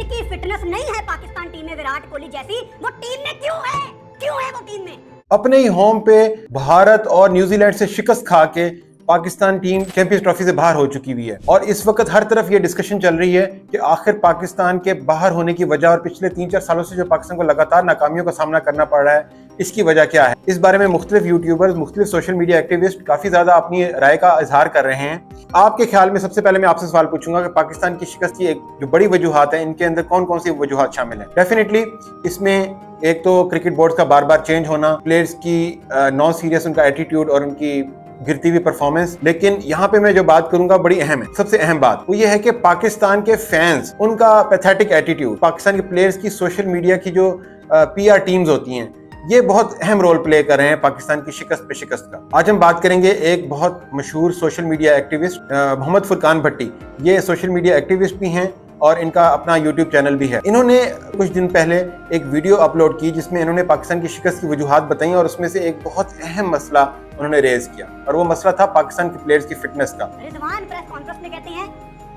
जिनकी फिटनेस नहीं है पाकिस्तान टीम में विराट कोहली जैसी, वो टीम में क्यों है वो टीम में? अपने ही होम पे भारत और न्यूजीलैंड से शिकस्त खा के पाकिस्तान टीम चैंपियंस ट्रॉफी से बाहर हो चुकी हुई है और इस वक्त हर तरफ ये डिस्कशन चल रही है कि आखिर पाकिस्तान के बाहर होने की वजह और पिछले 3-4 सालों से जो पाकिस्तान को लगातार नाकामियों का सामना करना पड़ रहा है, इसकी वजह क्या है। इस बारे में मुख्तलिफ यूट्यूबर्स, मुख्तलिफ सोशल मीडिया एक्टिविस्ट काफी ज्यादा अपनी राय का इजहार कर रहे हैं। आपके ख्याल में सबसे पहले मैं आपसे सवाल पूछूंगा कि पाकिस्तान की शिकस्त की एक जो बड़ी वजूहात है, इनके अंदर कौन कौन सी वजूहात शामिल है। डेफिनेटली इसमें एक तो क्रिकेट बोर्ड का बार बार चेंज होना, प्लेयर्स की नॉन सीरियस उनका एटीट्यूड और उनकी गिरती हुई परफॉर्मेंस। लेकिन यहाँ पे मैं जो बात करूंगा बड़ी अहम है। सबसे अहम बात वो ये है कि पाकिस्तान के फैंस, उनका पैथेटिक एटीट्यूड, पाकिस्तान के प्लेयर्स की सोशल मीडिया की जो पीआर टीम्स होती हैं, ये बहुत अहम रोल प्ले कर रहे हैं पाकिस्तान की शिकस्त पे शिकस्त का। आज हम बात करेंगे एक बहुत मशहूर social media activist Mohammad Furqan Bhatti. ये सोशल मीडिया एक्टिविस्ट भी हैं और इनका अपना यूट्यूब चैनल भी है। इन्होंने कुछ दिन पहले एक वीडियो अपलोड की जिसमें इन्होंने पाकिस्तान की शिकस्त की वजूहात बताई और उसमें से एक बहुत अहम मसला उन्होंने रेज किया और वो मसला था पाकिस्तान के प्लेयर्स की फिटनेस का। रिजवान प्रेस कॉन्फ्रेंस में कहते हैं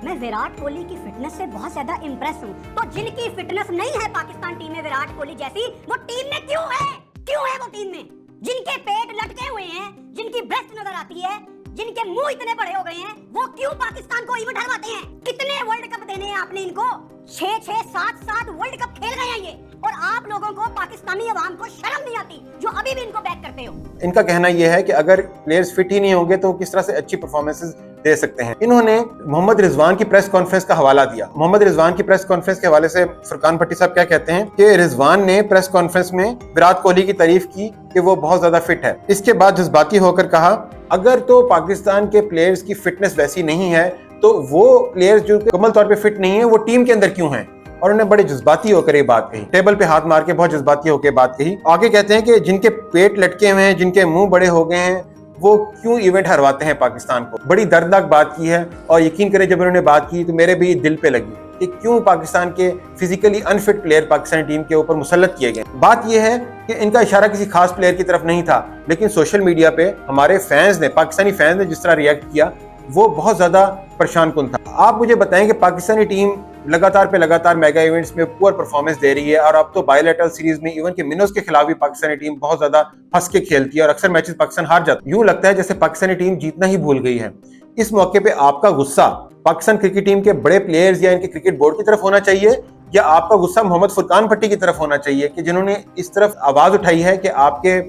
मैं विराट कोहली की फिटनेस से बहुत ज्यादा इम्प्रेस हूँ। तो जिनकी फिटनेस नहीं है पाकिस्तान टीम में विराट कोहली जैसी, वो टीम में क्यों है वो टीम में? जिनके पेट लटके हुए हैं, जिनकी ब्रेस्ट नजर आती है, जिनके मुंह इतने बड़े हो गए हैं, वो क्यों पाकिस्तान को इवेंट हरवाते हैं? कितने वर्ल्ड कप देने हैं आपने इनको? 6-6, 7-7 वर्ल्ड कप खेल गए हैं ये, और आप लोगों को, पाकिस्तानी अवाम को शर्म नहीं आती जो अभी भी इनको बैक करते हो। इनका कहना यह है कि अगर प्लेयर्स फिट ही नहीं होंगे तो किस तरह से अच्छी परफॉर्मेंसेस दे सकते हैं। इन्होंने मोहम्मद रिजवान की प्रेस कॉन्फ्रेंस का हवाला दिया। मोहम्मद रिजवान की प्रेस कॉन्फ्रेंस के हवाले से फुरकान भट्टी साहब क्या कहते हैं कि रिजवान ने प्रेस कॉन्फ्रेंस में विराट कोहली की तारीफ की कि वो बहुत ज्यादा फिट है। इसके बाद जज्बाती होकर कहा अगर तो पाकिस्तान के प्लेयर्स की फिटनेस वैसी नहीं है तो वो प्लेयर्स जो मुकम्मल तौर पे फिट नहीं है वो टीम के अंदर क्यों हैं। और उन्हें बड़े जज्बाती होकर ये बात कही, टेबल पे हाथ मार के बहुत जज्बाती होकर बात कही। आगे कहते हैं कि जिनके पेट लटके हुए हैं, जिनके मुंह बड़े हो गए हैं, वो क्यों इवेंट हरवाते हैं पाकिस्तान को। बड़ी दर्दनाक बात की है और यकीन करें जब उन्होंने बात की तो मेरे भी दिल पे लगी कि क्यों पाकिस्तान के physically unfit player Pakistani team के ऊपर मुसल्लत किए गए। बात यह है कि इनका इशारा किसी खास प्लेयर की तरफ नहीं था, लेकिन सोशल मीडिया पे हमारे फैंस ने, पाकिस्तानी फैंस ने जिस तरह रिएक्ट किया वो बहुत ज्यादा परेशान कुन था। आप मुझे बताएं कि पाकिस्तानी टीम लगातार मेगा इवेंट्स में पुअर परफॉर्मेंस दे रही है और अब तो बायलैटरल सीरीज में इवन के मिनोज के खिलाफ भी पाकिस्तानी टीम बहुत ज्यादा फंस के खेलती है और अक्सर मैचेस पाकिस्तान हार जाता है। यूं लगता है जैसे पाकिस्तानी टीम जीतना ही भूल गई है। इस मौके पे आपका गुस्सा पाकिस्तान क्रिकेट टीम के बड़े प्लेयर्स या इनके क्रिकेट बोर्ड की तरफ होना चाहिए या आपका गुस्सा मोहम्मद फुरकान भट्टी की तरफ होना चाहिए कि जिन्होंने इस तरफ आवाज उठाई है कि आपके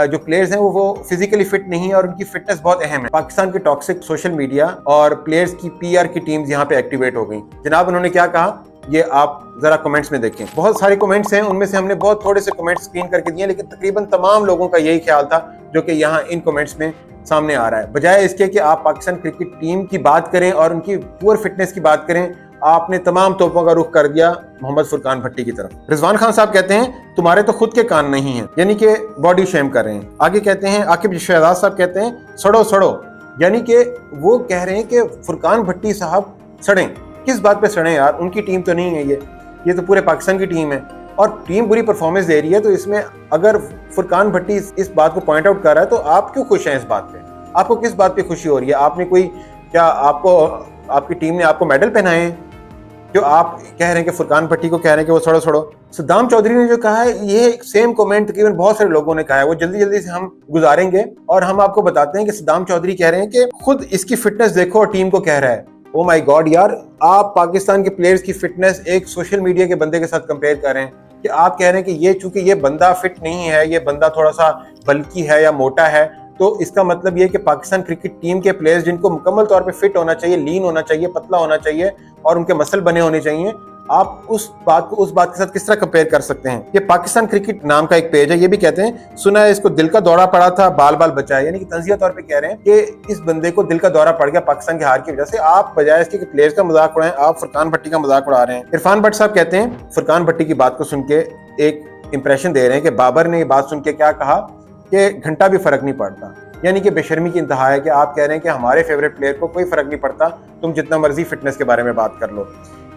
जो प्लेयर्स हैं वो फिजिकली फिट नहीं है और उनकी फिटनेस बहुत अहम है। पाकिस्तान के टॉक्सिक सोशल मीडिया और प्लेयर्स की पीआर की टीम्स यहाँ पे एक्टिवेट हो गई। जनाब उन्होंने क्या कहा ये आप जरा कमेंट्स में देखें। बहुत सारे कमेंट्स हैं, उनमें से हमने बहुत थोड़े से कमेंट्स स्क्रीन करके दिए, लेकिन तकरीबन तमाम लोगों का यही ख्याल था जो कि यहाँ इन कमेंट्स में सामने आ रहा है। बजाय इसके कि आप पाकिस्तान क्रिकेट टीम की बात करें और उनकी पुअर फिटनेस की बात करें, आपने तमाम तोपों का रुख कर दिया मोहम्मद फुरकान भट्टी की तरफ। रिजवान खान साहब कहते हैं तुम्हारे तो खुद के कान नहीं हैं, यानी कि बॉडी शेम कर रहे हैं। आगे कहते हैं आकिब शहजाद साहब कहते हैं सड़ो, यानी कि वो कह रहे हैं कि फुरकान भट्टी साहब सड़ें। किस बात पे सड़ें यार, उनकी टीम तो नहीं है ये तो पूरे पाकिस्तान की टीम है और टीम बुरी परफॉर्मेंस दे रही है। तो इसमें अगर फुरकान भट्टी इस बात को पॉइंट आउट कर रहा है तो आप क्यों खुश हैं इस बात पे? आपको किस बात पे खुशी हो रही है? आपने कोई, क्या आपको आपकी टीम ने आपको मेडल पहनाए हैं जो आप कह रहे हैं कि फुरकान भट्टी को कह रहे हैं कि वो सड़ो? सद्दाम चौधरी ने जो कहा है ये सेम कमेंट तकरीबन बहुत सारे लोगों ने कहा है, वो जल्दी से हम गुजारेंगे और हम आपको बताते हैं कि सद्दाम चौधरी कह रहे हैं कि खुद इसकी फिटनेस देखो और टीम को कह रहा है। ओ माय गॉड यार, आप पाकिस्तान के प्लेयर्स की फिटनेस एक सोशल मीडिया के बंदे के साथ कंपेयर कर रहे हैं कि आप कह रहे हैं कि ये चूंकि ये बंदा फिट नहीं है, ये बंदा थोड़ा सा बल्की है या मोटा है, तो इसका मतलब ये कि पाकिस्तान क्रिकेट टीम के प्लेयर्स जिनको मुकम्मल तौर पे फिट होना चाहिए, लीन होना चाहिए, पतला होना चाहिए और उनके मसल बने होने चाहिए, आप उस बात के साथ किस तरह कंपेयर कर सकते हैं? ये पाकिस्तान क्रिकेट नाम का एक पेज है, ये भी कहते हैं सुना है इसको दिल का दौरा पड़ा था, बाल बचा है, यानी कि तंजिया तौर पे कह रहे हैं कि इस बंदे को दिल का दौरा पड़ गया पाकिस्तान के हार की वजह से। आप बजाय इसके प्लेयर्स का मजाक उड़ाएं, आप फुरकान भट्टी का मजाक उड़ा रहे हैं। इरफान भट्ट साहब कहते हैं फुरकान भट्टी की बात को सुन के एक इंप्रेशन दे रहे हैं कि बाबर ने ये बात सुन के क्या कहा कि घंटा भी फर्क नहीं पड़ता, यानी कि बेशर्मी की इंतहा है कि आप कह रहे हैं कि हमारे फेवरेट प्लेयर को कोई फर्क नहीं पड़ता, तुम जितना मर्जी फिटनेस के बारे में बात कर लो।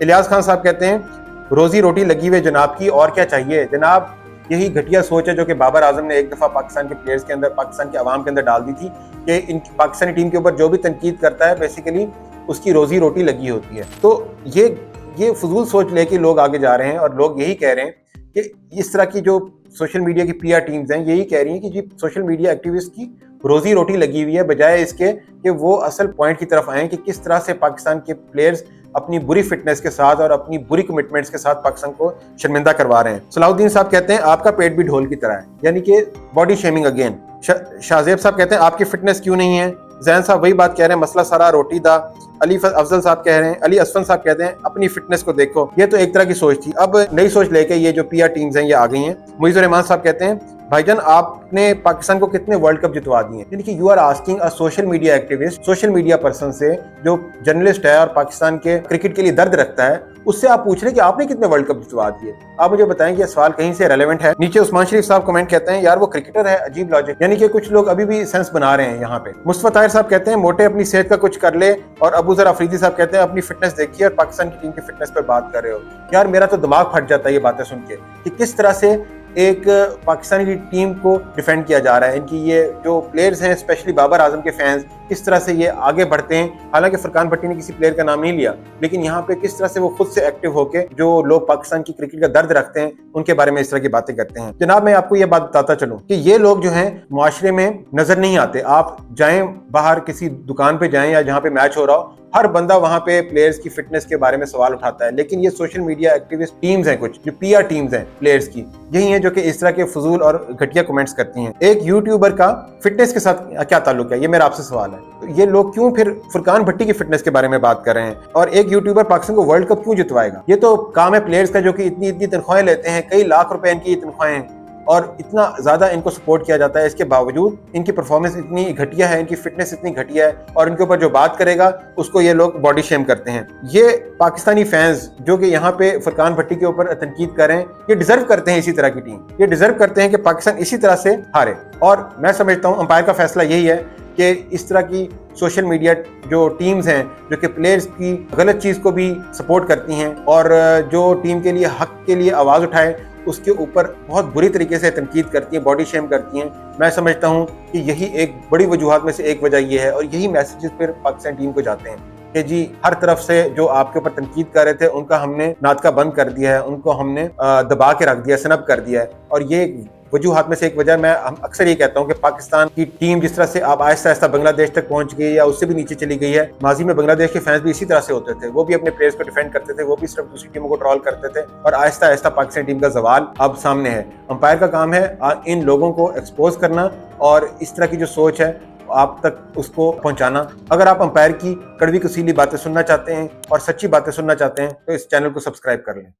इलियास खान साहब कहते हैं रोजी रोटी लगी हुई जनाब की, और क्या चाहिए जनाब। यही घटिया सोच है जो कि बाबर आजम ने एक दफा पाकिस्तान के प्लेयर्स के अंदर, पाकिस्तान के अवाम के अंदर डाल दी थी कि इनकी पाकिस्तानी टीम के ऊपर जो भी तनकीद करता है बेसिकली उसकी रोजी रोटी लगी होती है। तो ये ये फजूल सोच लेके लोग आगे जा रहे हैं और लोग यही कह रहे हैं कि इस तरह की जो सोशल मीडिया की पीआर टीम्स हैं यही कह रही हैं कि जी सोशल मीडिया एक्टिविस्ट की रोजी रोटी लगी हुई है, बजाय इसके कि वो असल पॉइंट की तरफ आएँ कि किस तरह से पाकिस्तान के प्लेयर्स अपनी बुरी फिटनेस के साथ और अपनी बुरी कमिटमेंट्स के साथ पाकिस्तान को शर्मिंदा करवा रहे हैं। सलाउद्दीन साहब कहते हैं आपका पेट भी ढोल की तरह है, यानी कि बॉडी शेमिंग अगेन। शाहजेब साहब कहते हैं आपकी फिटनेस क्यों नहीं है। जैन साहब वही बात कह रहे हैं, मसला सारा रोटी दा। अली अफजल साहब कह रहे हैं, अली असफन साहब कहते हैं अपनी फिटनेस को देखो। ये तो एक तरह की सोच थी, अब नई सोच लेके ये जो पीआर टीम्स हैं ये आ गई हैं। मुइज़ुर रहमान साहब कहते हैं भाईजान आपने पाकिस्तान को कितने वर्ल्ड कप जितवा दिए, यानी कि you are asking a social media activist, social media person से जो जर्नलिस्ट है और पाकिस्तान के क्रिकेट के लिए दर्द रखता है, उससे आप पूछ रहे हैं कि आपने कितने वर्ल्ड कप जितवा दिए। आप मुझे बताएं कि ये सवाल कहीं से रेलेवेंट है। नीचे उस्मान शरीफ साहब कमेंट कहते हैं यार वो क्रिकेटर है, अजीब लॉजिक, यानी कि कुछ लोग अभी भी सेंस बना रहे हैं यहाँ पे। मुस्तफा ताहिर साहब कहते हैं मोटे अपनी सेहत का कुछ कर ले, और अबू जर अफरीदी साहब कहते हैं अपनी फिटनेस देखिए और पाकिस्तान की टीम की फिटनेस पर बात कर रहे हो। यार मेरा तो दिमाग फट जाता है ये बातें सुन के कि किस तरह से एक पाकिस्तानी की टीम को डिफेंड किया जा रहा है। इनकी ये जो प्लेयर्स हैं, स्पेशली बाबर आजम के फैंस, किस तरह से ये आगे बढ़ते हैं। हालांकि फरकान भट्टी ने किसी प्लेयर का नाम नहीं लिया, लेकिन यहाँ पे किस तरह से वो खुद से एक्टिव होके जो लोग पाकिस्तान की क्रिकेट का दर्द रखते हैं उनके बारे में इस तरह की बातें करते हैं। जनाब मैं आपको ये बात बताता चलूं कि ये लोग जो हैं मुआशरे में नजर नहीं आते। आप जाएं बाहर किसी दुकान पे जाएं या जहाँ पे मैच हो रहा हो, हर बंदा वहां पे प्लेयर्स की फिटनेस के बारे में सवाल उठाता है, लेकिन ये सोशल मीडिया एक्टिविस्ट टीम्स हैं, कुछ जो पीआर टीम्स हैं प्लेयर्स की, यही हैं जो कि इस तरह के फजूल और घटिया कमेंट्स करती हैं। एक यूट्यूबर का फिटनेस के साथ क्या ताल्लुक है, ये मेरा आपसे सवाल है। तो ये लोग क्यों फिर फुरकान भट्टी की फिटनेस के बारे में बात कर रहे हैं, और एक यूट्यूबर पाकिस्तान को वर्ल्ड कप क्यों जितवाएगा। ये तो काम है प्लेयर्स का जो कि इतनी इतनी तनख्वाहें लेते हैं, कई लाख रुपए इनकी तनख्वाहें हैं, और इतना ज्यादा इनको सपोर्ट किया जाता है। इसके बावजूद इनकी परफॉर्मेंस इतनी घटिया है, इनकी फिटनेस इतनी घटिया है, और इनके ऊपर जो बात करेगा उसको ये लोग बॉडी शेम करते हैं। ये पाकिस्तानी फैंस जो कि यहाँ पे फुरकान भट्टी के ऊपर तनकीद कर रहे हैं, ये डिजर्व करते हैं इसी तरह की टीम, ये डिजर्व करते हैं कि पाकिस्तान इसी तरह से हारे। और मैं समझता हूँ अंपायर का फैसला यही है कि इस तरह की सोशल मीडिया जो टीम्स हैं जो कि प्लेयर्स की गलत चीज़ को भी सपोर्ट करती हैं और जो टीम के लिए हक के लिए आवाज़ उठाए उसके ऊपर बहुत बुरी तरीके से तनकीद करती हैं, बॉडी शेम करती हैं। मैं समझता हूं कि यही एक बड़ी वजूहात में से एक वजह ये है, और यही मैसेजेस फिर पाकिस्तान टीम को जाते हैं कि जी हर तरफ से जो आपके ऊपर तनकीद कर रहे थे उनका हमने नाटका बंद कर दिया है, उनको हमने दबा के रख दिया, सनब कर दिया है। और ये वजूहात में से एक वजह मैं अक्सर ये कहता हूं कि पाकिस्तान की टीम जिस तरह से अब आहिस्ता आहिस्ता बांग्लादेश तक पहुंच गई या उससे भी नीचे चली गई है। माजी में बांग्लादेश के फैंस भी इसी तरह से होते थे, वो भी अपने प्लेयर्स को डिफेंड करते थे, वो भी सिर्फ दूसरी टीमों को ट्रॉल करते थे, और आहिस्ता आहिस्ता पाकिस्तान टीम का जवाल अब सामने है। अंपायर का काम है इन लोगों को एक्सपोज करना और इस तरह की जो सोच है आप तक उसको पहुंचाना। अगर आप अंपायर की कड़वी कसीली बातें सुनना चाहते हैं और सच्ची बातें सुनना चाहते हैं तो इस चैनल को सब्सक्राइब कर लें।